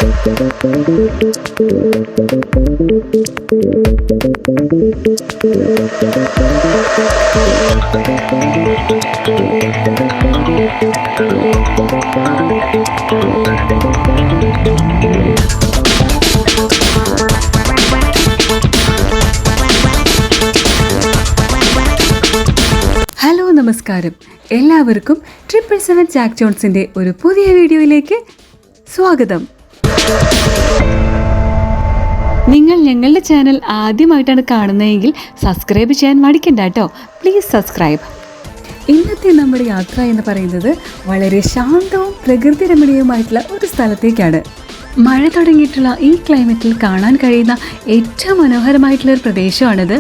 Hello നമസ്കാരം, എല്ലാവർക്കും 777 Jack ജോൺസിൻ്റെ ഒരു പുതിയ വീഡിയോയിലേക്ക് സ്വാഗതം. നിങ്ങൾ ഞങ്ങളുടെ ചാനൽ ആദ്യമായിട്ടാണ് കാണുന്നതെങ്കിൽ സബ്സ്ക്രൈബ് ചെയ്യാൻ മടിക്കണ്ട കേട്ടോ. Please subscribe. ഇന്നത്തെ നമ്മുടെ യാത്ര എന്ന് പറയുന്നത് വളരെ ശാന്തവും പ്രകൃതി രമണീയവുമായിട്ടുള്ള ഒരു സ്ഥലത്തേക്കാണ്. മഴ തുടങ്ങിയിട്ടുള്ള ഈ ക്ലൈമറ്റിൽ കാണാൻ കഴിയുന്ന ഏറ്റവും മനോഹരമായിട്ടുള്ള ഒരു പ്രദേശമാണിത്.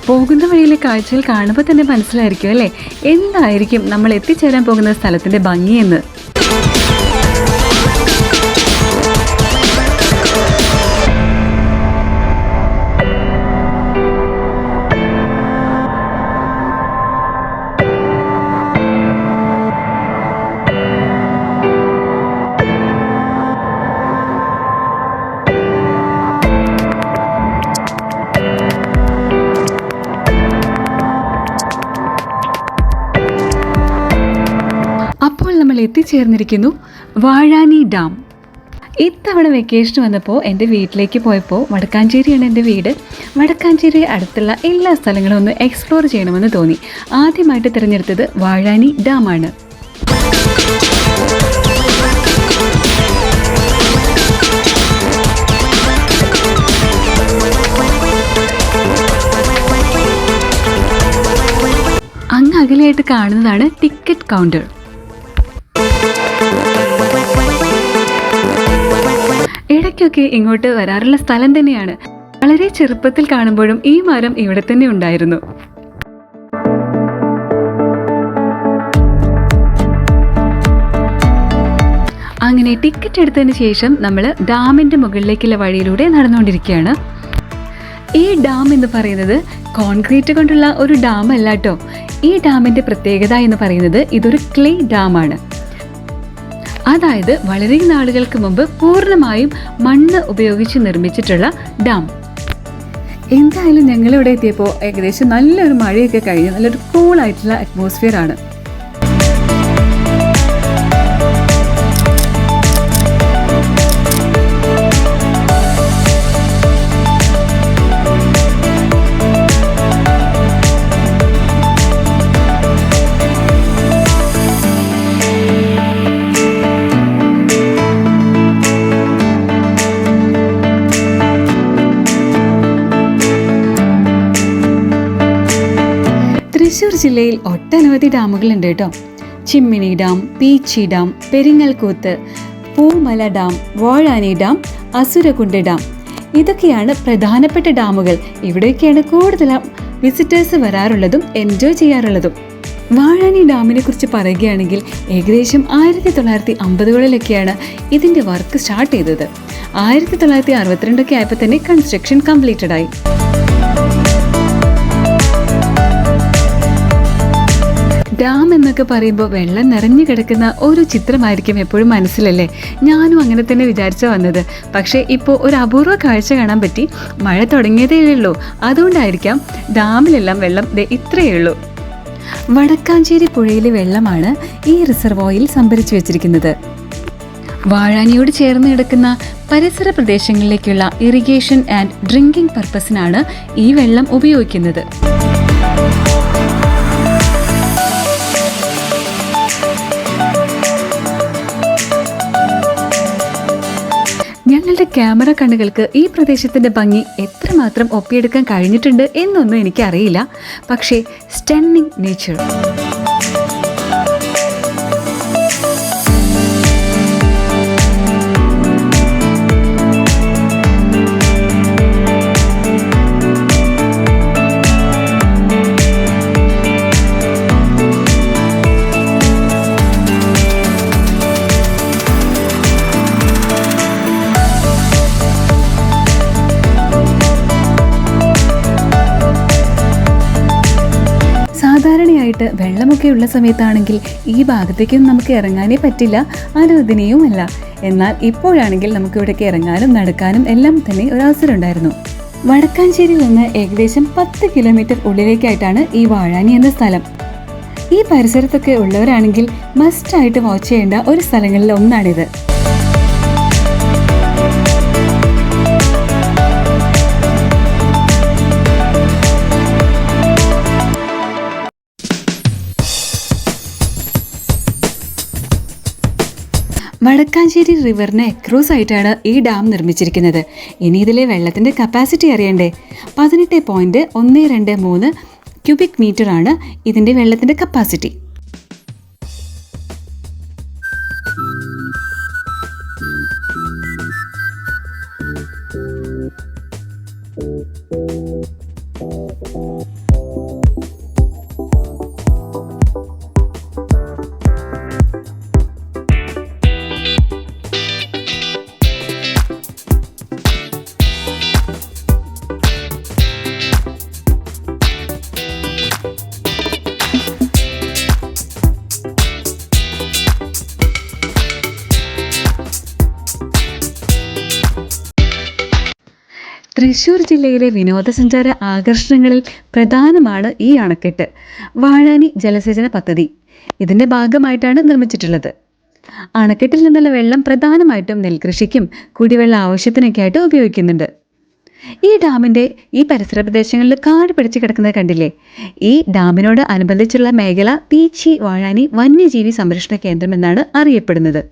പോകുന്ന വഴിയിലെ കാഴ്ചകൾ കാണുമ്പോൾ തന്നെ മനസ്സിലായിരിക്കും അല്ലേ, എന്തായിരിക്കും നമ്മൾ എത്തിച്ചേരാൻ പോകുന്ന സ്ഥലത്തിൻ്റെ ഭംഗിയെന്ന്. അപ്പോൾ നമ്മൾ എത്തിച്ചേർന്നിരിക്കുന്നു വാഴാനി ഡാം. ഇത്തവണ വെക്കേഷൻ വന്നപ്പോൾ എൻ്റെ വീട്ടിലേക്ക് പോയപ്പോൾ, വടക്കാഞ്ചേരിയാണ് എൻ്റെ വീട്, വടക്കാഞ്ചേരി അടുത്തുള്ള എല്ലാ സ്ഥലങ്ങളും ഒന്ന് എക്സ്പ്ലോർ ചെയ്യണമെന്ന് തോന്നി. ആദ്യമായിട്ട് തിരഞ്ഞെടുത്തത് വാഴാനി ഡാമാണ്. അങ്ങ് അകലെയായിട്ട് കാണുന്നതാണ് ടിക്കറ്റ് കൗണ്ടർ. ഇടയ്ക്കൊക്കെ ഇങ്ങോട്ട് വരാറുള്ള സ്ഥലം തന്നെയാണ്. വളരെ ചെറുപ്പത്തിൽ കാണുമ്പോഴും ഈ മരം ഇവിടെ തന്നെ ഉണ്ടായിരുന്നു. അങ്ങനെ ടിക്കറ്റ് എടുത്തതിന് ശേഷം നമ്മൾ ഡാമിൻ്റെ മുകളിലേക്കുള്ള വഴിയിലൂടെ നടന്നുകൊണ്ടിരിക്കുകയാണ്. ഈ ഡാം എന്ന് പറയുന്നത് കോൺക്രീറ്റ് കൊണ്ടുള്ള ഒരു ഡാം അല്ല കേട്ടോ. ഈ ഡാമിൻ്റെ പ്രത്യേകത എന്ന് പറയുന്നത് ഇതൊരു ക്ലേ ഡാമാണ്. അതായത് വളരെ നാളുകൾക്ക് മുമ്പ് പൂർണ്ണമായും മണ്ണ് ഉപയോഗിച്ച് നിർമ്മിച്ചിട്ടുള്ള ഡാം. എന്തായാലും ഞങ്ങളിവിടെ എത്തിയപ്പോൾ ഏകദേശം നല്ലൊരു മഴയൊക്കെ കഴിഞ്ഞ് നല്ലൊരു കൂളായിട്ടുള്ള അറ്റ്മോസ്ഫിയർ ആണ്. തൃശ്ശൂർ ജില്ലയിൽ ഒട്ടനവധി ഡാമുകളുണ്ട് കേട്ടോ. Chimmini dam, Peechi dam, Peringalkuthu, Poomala dam, Vazhani dam, Asurakund dam, ഇതൊക്കെയാണ് പ്രധാനപ്പെട്ട ഡാമുകൾ. ഇവിടെയൊക്കെയാണ് കൂടുതൽ വിസിറ്റേഴ്സ് വരാറുള്ളതും എൻജോയ് ചെയ്യാറുള്ളതും. വാഴാനി ഡാമിനെ കുറിച്ച് പറയുകയാണെങ്കിൽ ഏകദേശം 1950കളിലൊക്കെയാണ് ഇതിൻ്റെ വർക്ക് സ്റ്റാർട്ട് ചെയ്തത്. 1962 ആയപ്പോൾ തന്നെ കൺസ്ട്രക്ഷൻ കംപ്ലീറ്റഡ് ആയി. ഡാം എന്നൊക്കെ പറയുമ്പോൾ വെള്ളം നിറഞ്ഞു കിടക്കുന്ന ഒരു ചിത്രമായിരിക്കും എപ്പോഴും മനസ്സിലല്ലേ. ഞാനും അങ്ങനെ തന്നെ വിചാരിച്ച വന്നത്. പക്ഷേ ഇപ്പോൾ ഒരു അപൂർവ കാഴ്ച കാണാൻ പറ്റി. മഴ തുടങ്ങിയതേ ഉള്ളൂ, അതുകൊണ്ടായിരിക്കാം ഡാമിലെല്ലാം വെള്ളം ഇത്രയേ ഉള്ളൂ. വടക്കാഞ്ചേരി പുഴയിലെ വെള്ളമാണ് ഈ റിസർവോയിൽ സംഭരിച്ചു വെച്ചിരിക്കുന്നത്. വാഴാനിയോട് ചേർന്ന് കിടക്കുന്ന പരിസര പ്രദേശങ്ങളിലേക്കുള്ള ഇറിഗേഷൻ ആൻഡ് ഡ്രിങ്കിംഗ് പർപ്പസിനാണ് ഈ വെള്ളം ഉപയോഗിക്കുന്നത്. ഞങ്ങളുടെ ക്യാമറ കണ്ണുകൾക്ക് ഈ പ്രദേശത്തിൻ്റെ ഭംഗി എത്രമാത്രം ഒപ്പിയെടുക്കാൻ കഴിഞ്ഞിട്ടുണ്ട് എന്നൊന്നും എനിക്കറിയില്ല. പക്ഷേ സ്റ്റണ്ണിംഗ് നേച്ചർ. മഴക്കാലത്ത് വെള്ളമൊക്കെ ഉള്ള സമയത്താണെങ്കിൽ ഈ ഭാഗത്തേക്കൊന്നും നമുക്ക് ഇറങ്ങാനേ പറ്റില്ല, അനുവദനീയവുമല്ല. എന്നാൽ ഇപ്പോഴാണെങ്കിൽ നമുക്ക് ഇവിടേക്ക് ഇറങ്ങാനും നടക്കാനും എല്ലാം തന്നെ ഒരവസരം ഉണ്ടായിരുന്നു. വടക്കാഞ്ചേരിയിൽ നിന്ന് ഏകദേശം 10 കിലോമീറ്റർ ഉള്ളിലേക്കായിട്ടാണ് ഈ വാഴാനി എന്ന സ്ഥലം. ഈ പരിസരത്തൊക്കെ ഉള്ളവരാണെങ്കിൽ മസ്റ്റായിട്ട് വാച്ച് ചെയ്യേണ്ട ഒരു സ്ഥലങ്ങളിൽ ഒന്നാണിത്. വടക്കാഞ്ചേരി റിവറിന് അക്രോസ് ആയിട്ടാണ് ഈ ഡാം നിർമ്മിച്ചിരിക്കുന്നത്. ഇനി ഇതിലെ വെള്ളത്തിൻ്റെ കപ്പാസിറ്റി അറിയണ്ടേ? 18.123 ക്യൂബിക് മീറ്റർ ആണ് ഇതിൻ്റെ വെള്ളത്തിൻ്റെ കപ്പാസിറ്റി. തൃശ്ശൂർ ജില്ലയിലെ വിനോദസഞ്ചാര ആകർഷണങ്ങളിൽ പ്രധാനമാണ് ഈ അണക്കെട്ട്. വാഴാനി ജലസേചന പദ്ധതി ഇതിൻ്റെ ഭാഗമായിട്ടാണ് നിർമ്മിച്ചിട്ടുള്ളത്. അണക്കെട്ടിൽ നിന്നുള്ള വെള്ളം പ്രധാനമായിട്ടും നെൽകൃഷിക്കും കുടിവെള്ള ആവശ്യത്തിനൊക്കെ ആയിട്ട് ഉപയോഗിക്കുന്നുണ്ട്. ഈ ഡാമിൻ്റെ ഈ പരിസര പ്രദേശങ്ങളിൽ കാട് പിടിച്ച് കിടക്കുന്നത് കണ്ടില്ലേ? ഈ ഡാമിനോട് അനുബന്ധിച്ചുള്ള മേഖല പീച്ചി വാഴാനി വന്യജീവി സംരക്ഷണ കേന്ദ്രം എന്നാണ് അറിയപ്പെടുന്നത്.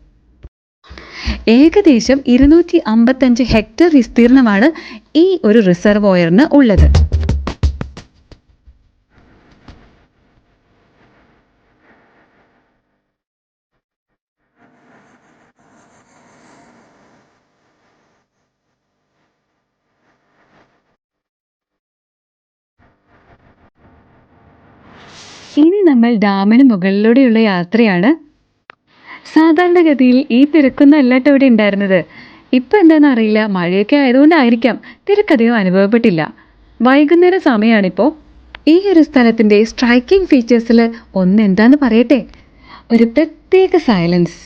ഏകദേശം 255 ഹെക്ടർ വിസ്തീർണമാണ് ഈ ഒരു റിസർവോയറിന് ഉള്ളത്. ഇനി നമ്മൾ ഡാമിന് മുകളിലൂടെയുള്ള യാത്രയാണ്. സാധാരണഗതിയിൽ ഈ തിരക്കൊന്നും അല്ലാട്ടോ ഇവിടെ ഉണ്ടായിരുന്നത്. ഇപ്പം എന്താണെന്ന് അറിയില്ല, മഴയൊക്കെ ആയതുകൊണ്ടായിരിക്കാം തിരക്കധികം അനുഭവപ്പെട്ടില്ല. വൈകുന്നേരം സമയമാണിപ്പോൾ. ഈ ഒരു സ്ഥലത്തിൻ്റെ സ്ട്രൈക്കിംഗ് ഫീച്ചേഴ്സിൽ ഒന്ന് എന്താന്ന് പറയട്ടെ, ഒരു പ്രത്യേക സൈലൻസ്.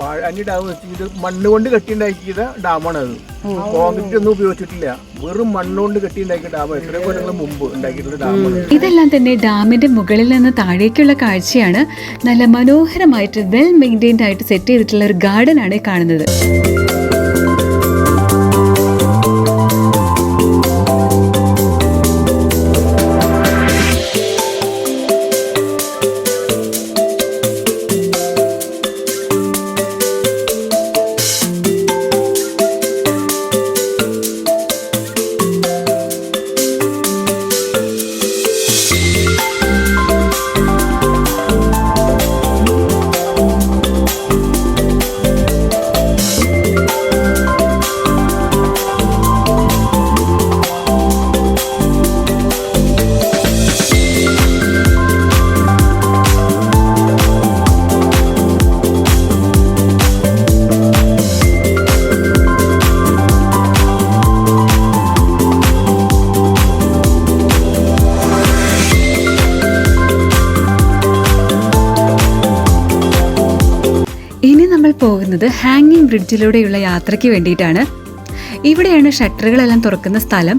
വാഴാനി ഡാം ഇത് മണ്ണ് കൊണ്ട് കെട്ടിണ്ടാക്കിയ ഡാമാണ്. അത് കോൺക്രീറ്റ് ഒന്നും ഉപയോഗിച്ചിട്ടില്ല, വെറും മണ്ണുകൊണ്ട് കെട്ടിണ്ടാക്കിയ ഡാം. എത്രയോ കൊല്ലങ്ങൾ മുമ്പ് ഉണ്ടാക്കിയിട്ടുള്ള ഡാമാണ്. ഇതെല്ലാം തന്നെ ഡാമിന്റെ മുകളിൽ നിന്ന് താഴേക്കുള്ള കാഴ്ചയാണ്. നല്ല മനോഹരമായിട്ട് വെൽ മെയിൻറ്റൈൻഡ് ആയിട്ട് സെറ്റ് ചെയ്തിട്ടുള്ള ഒരു ഗാർഡൻ ആണ് കാണുന്നത്. പോകുന്നത് ഹാങ്ങിങ് ബ്രിഡ്ജിലൂടെയുള്ള യാത്രയ്ക്ക് വേണ്ടിയിട്ടാണ്. ഇവിടെയാണ് ഷട്ടറുകളെല്ലാം തുറക്കുന്ന സ്ഥലം.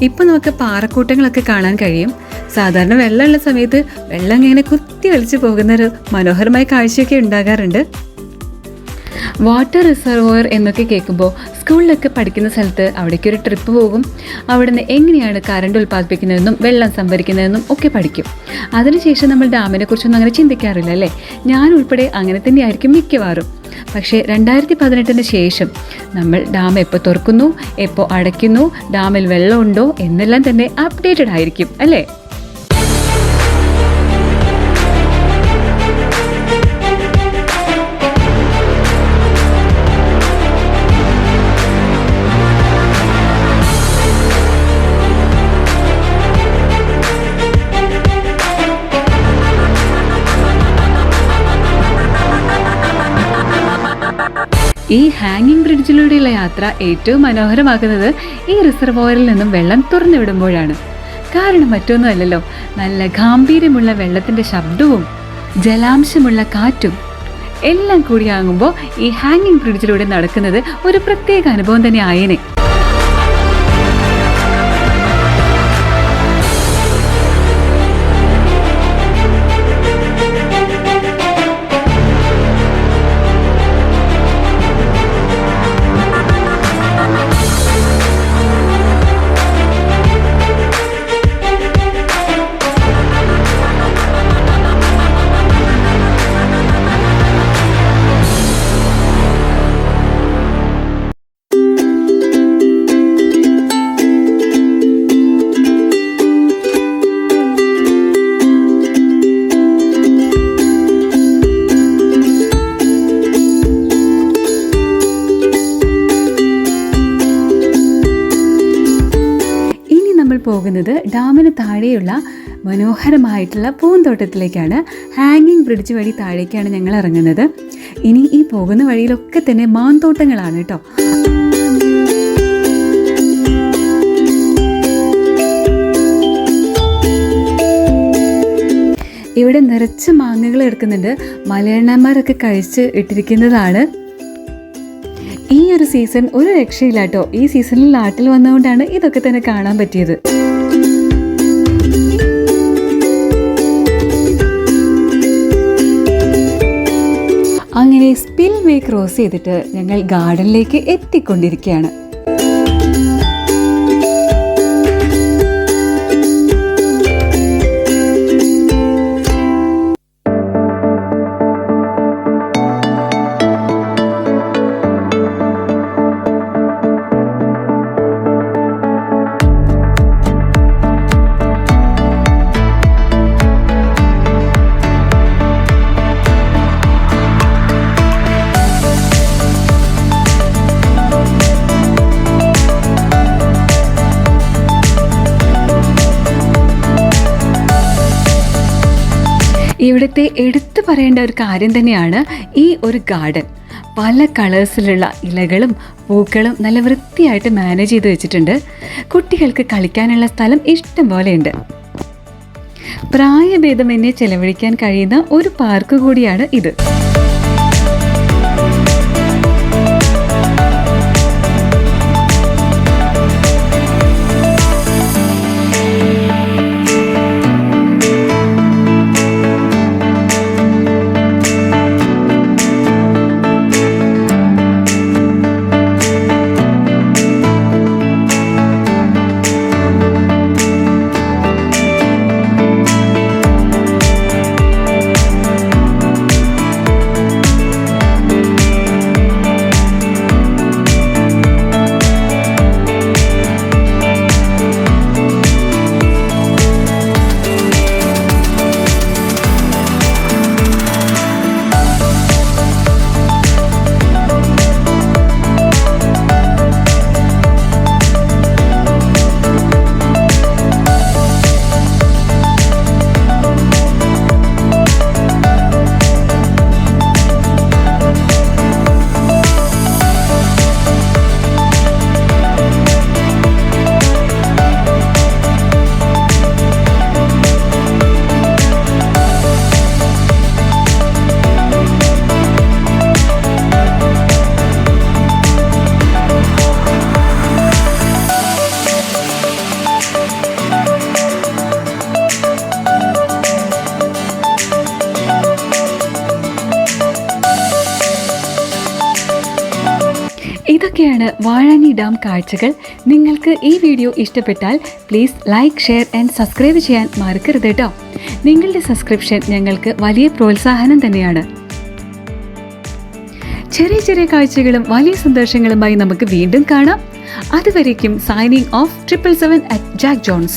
ഇപ്പം നമുക്ക് പാറക്കൂട്ടങ്ങളൊക്കെ കാണാൻ കഴിയും. സാധാരണ വെള്ളമുള്ള സമയത്ത് വെള്ളം ഇങ്ങനെ കുത്തി വലിച്ചു പോകുന്നൊരു മനോഹരമായ കാഴ്ചയൊക്കെ ഉണ്ടാകാറുണ്ട്. വാട്ടർ റിസർവോയർ എന്നൊക്കെ കേൾക്കുമ്പോൾ സ്കൂളിലൊക്കെ പഠിക്കുന്ന സ്ഥലത്ത് അവിടേക്ക് ഒരു ട്രിപ്പ് പോകും. അവിടെ നിന്ന് എങ്ങനെയാണ് കറണ്ട് ഉൽപ്പാദിപ്പിക്കുന്നതെന്നും വെള്ളം സംഭരിക്കുന്നതെന്നും ഒക്കെ പഠിക്കും. അതിനുശേഷം നമ്മൾ ഡാമിനെ കുറിച്ചൊന്നും അങ്ങനെ ചിന്തിക്കാറില്ല അല്ലേ? ഞാൻ ഉൾപ്പെടെ അങ്ങനെ തന്നെയായിരിക്കും മിക്കവാറും. പക്ഷേ 2018 ശേഷം നമ്മൾ ഡാം എപ്പോൾ തുറക്കുന്നു, എപ്പോൾ അടയ്ക്കുന്നു, ഡാമിൽ വെള്ളമുണ്ടോ എന്നെല്ലാം തന്നെ അപ്ഡേറ്റഡ് ആയിരിക്കും അല്ലേ? ഈ ഹാങ്ങിങ് ബ്രിഡ്ജിലൂടെയുള്ള യാത്ര ഏറ്റവും മനോഹരമാക്കുന്നത് ഈ റിസർവോയറിൽ നിന്നും വെള്ളം തുറന്നുവിടുമ്പോഴാണ്. കാരണം മറ്റൊന്നുമല്ലല്ലോ, നല്ല ഗാംഭീര്യമുള്ള വെള്ളത്തിൻ്റെ ശബ്ദവും ജലാംശമുള്ള കാറ്റും എല്ലാം കൂടിയാകുമ്പോൾ ഈ ഹാങ്ങിങ് ബ്രിഡ്ജിലൂടെ നടക്കുന്നത് ഒരു പ്രത്യേക അനുഭവം തന്നെ ആയേനെ. പോകുന്നത് ഡാമിന് താഴെയുള്ള മനോഹരമായിട്ടുള്ള പൂന്തോട്ടത്തിലേക്കാണ്. ഹാങ്ങിങ് ബ്രിഡ്ജ് വഴി താഴേക്കാണ് ഞങ്ങൾ ഇറങ്ങുന്നത്. ഇനി ഈ പോകുന്ന വഴിയിലൊക്കെ തന്നെ മാന്തോട്ടങ്ങളാണ് കേട്ടോ. ഇവിടെ നിറച്ച് മാങ്ങകൾ എടുക്കുന്നുണ്ട്. മലയണ്ണന്മാരൊക്കെ കഴിച്ച് ഇട്ടിരിക്കുന്നതാണ്. ഈ ഒരു സീസൺ ഒരു രക്ഷയില്ല കേട്ടോ. ഈ സീസണിൽ നാട്ടിൽ വന്നുകൊണ്ടാണ് ഇതൊക്കെ തന്നെ കാണാൻ പറ്റിയത്. അങ്ങനെ സ്പിൽ വേ ക്രോസ് ചെയ്തിട്ട് ഞങ്ങൾ ഗാർഡനിലേക്ക് എത്തിക്കൊണ്ടിരിക്കുകയാണ്. ഇവിടുത്തെ എടുത്തു പറയേണ്ട ഒരു കാര്യം തന്നെയാണ് ഈ ഒരു ഗാർഡൻ. പല കളേഴ്സിലുള്ള ഇലകളും പൂക്കളും നല്ല വൃത്തിയായിട്ട് മാനേജ് ചെയ്ത് വെച്ചിട്ടുണ്ട്. കുട്ടികൾക്ക് കളിക്കാനുള്ള സ്ഥലം ഇഷ്ടം പോലെയുണ്ട്. പ്രായഭേദമന്യേ ചെലവഴിക്കാൻ കഴിയുന്ന ഒരു പാർക്ക് കൂടിയാണ് ഇത്. ഇതൊക്കെയാണ് വാഴാനി ഡാം കാഴ്ചകൾ. നിങ്ങൾക്ക് ഈ വീഡിയോ ഇഷ്ടപ്പെട്ടാൽ please like, share and subscribe ചെയ്യാൻ മറക്കരുത് കേട്ടോ. നിങ്ങളുടെ സബ്സ്ക്രിപ്ഷൻ ഞങ്ങൾക്ക് വലിയ പ്രോത്സാഹനം തന്നെയാണ്. ചെറിയ ചെറിയ കാഴ്ചകളും വലിയ സന്തോഷങ്ങളുമായി നമുക്ക് വീണ്ടും കാണാം. അതുവരേക്കും signing off 777 at Jack Jones.